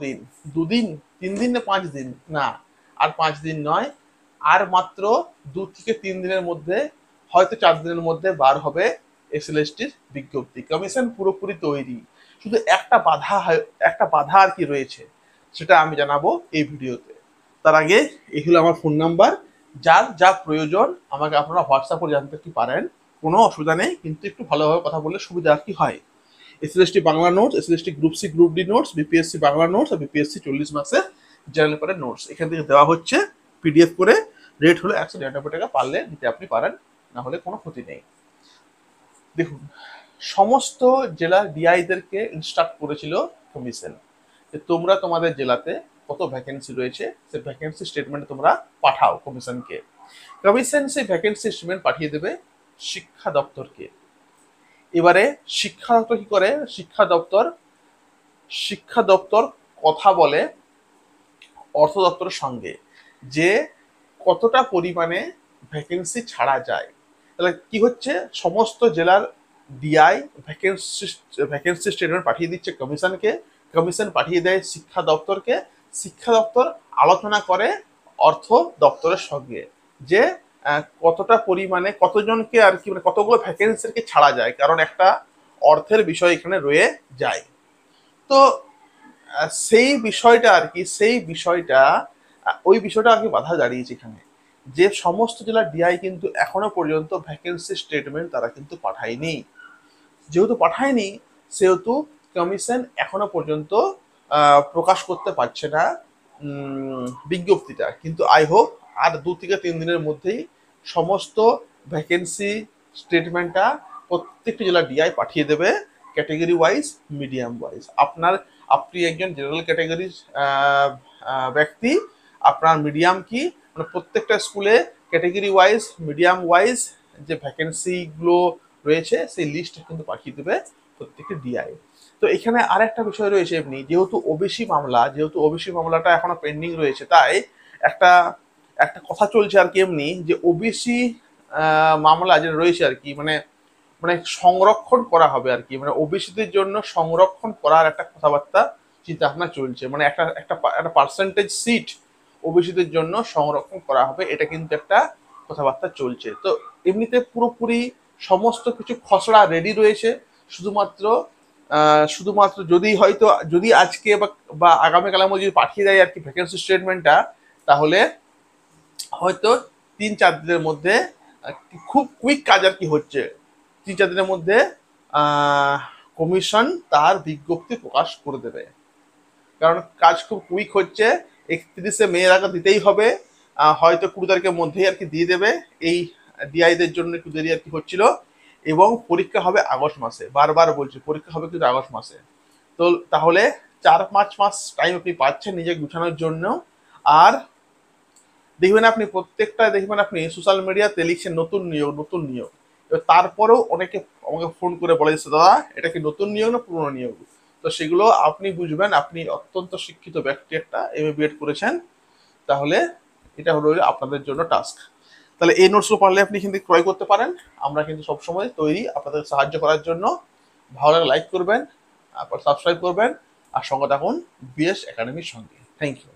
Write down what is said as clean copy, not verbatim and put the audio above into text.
দিন, 2 দিন, 3 দিন না 5 দিন, না আর 5 দিন নয়, আর মাত্র 2 থেকে 3 দিনের মধ্যে, হয়তো 4 দিনের মধ্যে বার হবে এসএলএসটির বিজ্ঞপ্তি। কমিশন পুরোপুরি তৈরি, শুধু একটা বাধা আর কি রয়েছে, সেটা আমি জানাবো এই ভিডিওতে। তার আগে এই হলো আমার ফোন নাম্বার, যার যা প্রয়োজন আমাকে আপনারা হোয়াটসঅ্যাপ করে জানতে কি পারেন, কোনো অসুবিধা নেই, কিন্তু একটু ভালোভাবে কথা বললে সুবিধা আর কি হয়। SLST Bangla notes, SLST group C group D notes, BPSC Bangla notes আর বিপিএসসি 40 মার্কসের জেনারেল পেপারের নোটস এখান থেকে দেওয়া হচ্ছে পিডিএফ করে। রেট হলো 199 টাকা, পারলে দিতে আপনি পারেন, না হলে কোনো ক্ষতি নেই। দেখুন, সমস্ত জেলার ডিআইদেরকে ইনস্ট্রাক্ট করেছিল কমিশন যে তোমরা তোমাদের জেলাতে কত ভ্যাকেন্সি রয়েছে সেই ভ্যাকেন্সি স্টেটমেন্ট তোমরা পাঠাও কমিশনকে। কমিশন সেই ভ্যাকেন্সি স্টেটমেন্ট পাঠিয়ে দেবে শিক্ষা দপ্তরকে। এবারে শিক্ষা দপ্তর কি করে, শিক্ষা দপ্তর কথা বলে অর্থ দপ্তরের সঙ্গে যে কতটা পরিমাণে ভ্যাকেন্সি ছাড়া যায়। তাহলে কি হচ্ছে, সমস্ত জেলার ডিআই ভ্যাকেন্সি স্টেটমেন্ট পাঠিয়ে দিচ্ছে কমিশনকে, কমিশন পাঠিয়ে দেয় শিক্ষা দপ্তরকে, শিক্ষা দপ্তর আলোচনা করে অর্থ দপ্তরের সঙ্গে যে কতটা পরিমাণে কতজনকে আর কি, মানে কতগুলো ভ্যাকেন্সি আর কি ছাড়া যায়, কারণ একটা অর্থের বিষয় এখানে রয়ে যায়। তো সেই বিষয়টা আর কি, ওই বিষয়টা আর কি বাধা দাঁড়িয়েছে এখানে, যে সমস্ত জেলার ডিআই কিন্তু এখনো পর্যন্ত ভ্যাকেন্সি স্টেটমেন্ট তারা কিন্তু পাঠায়নি। যেহেতু পাঠায়নি, সেহেতু কমিশন এখনো পর্যন্ত প্রকাশ করতে পারছে না বিজ্ঞপ্তিটা, কিন্তু আই হোপ আর 2 থেকে 3 দিনের মধ্যেই সমস্ত ভ্যাকেন্সি স্টেটমেন্টটা প্রত্যেকটি জেলার ডিআই পাঠিয়ে দেবে, ক্যাটেগরি ওয়াইজ, মিডিয়াম ওয়াইজ। আপনি একজন জেনারেল ক্যাটাগরির ব্যক্তি, আপনার মিডিয়াম কি, মানে প্রত্যেকটা স্কুলে ক্যাটাগরি ওয়াইজ, মিডিয়াম ওয়াইজ যে ভ্যাকেন্সিগুলো রয়েছে সেই লিস্ট কিন্তু পাঠিয়ে দেবে প্রত্যেকটি ডিআই। তো এখানে আরেকটা বিষয় রয়েছে, এমনি যেহেতু ওবিসি মামলাটা এখনো পেন্ডিং রয়েছে, তাই একটা একটা কথা চলছে আর কি এমনি, যে ওবিসি মামলা যেটা রয়েছে আর কি, মানে মানে সংরক্ষণ করা হবে আর কি, মানে ওবিসিদের জন্য সংরক্ষণ করার একটা কথাবার্তা চিন্তা ভাবনা চলছে, মানে একটা একটা একটা পার্সেন্টেজ সিট ওবিসিদের জন্য সংরক্ষণ করা হবে, এটা কিন্তু একটা কথাবার্তা চলছে। তো এমনিতে পুরোপুরি সমস্ত কিছু খসড়া রেডি রয়েছে, শুধুমাত্র যদি আজকে বা আগামীকালের মধ্যে যদি পাঠিয়ে দেয় আর কি ভ্যাকেন্সি স্টেটমেন্টটা, তাহলে হয়তো 3-4 দিনের মধ্যে খুব কুইক কাজ আর কি হচ্ছে, 3-4 দিনের মধ্যে কমিশন তার বিজ্ঞপ্তি প্রকাশ করে দেবে, কারণ কাজ খুব কুইক হচ্ছে। 31শে মে আগে দিতেই হবে, হয়তো 20 তারিখের মধ্যেই আর কি দিয়ে দেবে। এই ডিআইদের জন্য একটু দেরি আর কি হচ্ছিল, এবং পরীক্ষা হবে আগস্ট মাসে, বারবার বলছি পরীক্ষা হবে কিন্তু আগস্ট মাসে। তো তাহলে 4-5 মাস টাইম আপনি পাচ্ছেন নিজেকে গুছানোর জন্য। আর দেখবেন আপনি সোশ্যাল মিডিয়াতে লিখছেন নতুন নিয়োগ নতুন নিয়োগ, তারপরেও অনেকে আমাকে ফোন করে বলে যাচ্ছে দাদা এটা কি নতুন নিয়োগ না পুরনো নিয়োগ। তো সেগুলো আপনি বুঝবেন, আপনি অত্যন্ত শিক্ষিত ব্যক্তি, একটা এমএ বিএড করেছেন, তাহলে এটা হলো আপনাদের জন্য টাস্ক। তাহলে এই নোটসগুলো পারলে আপনি কিন্তু ক্রয় করতে পারেন, আমরা কিন্তু সবসময় তৈরি আপনাদের সাহায্য করার জন্য। ভালো লাগে লাইক করবেন, তারপর সাবস্ক্রাইব করবেন, আর সঙ্গে থাকুন বিএস একাডেমির সঙ্গে। Thank you.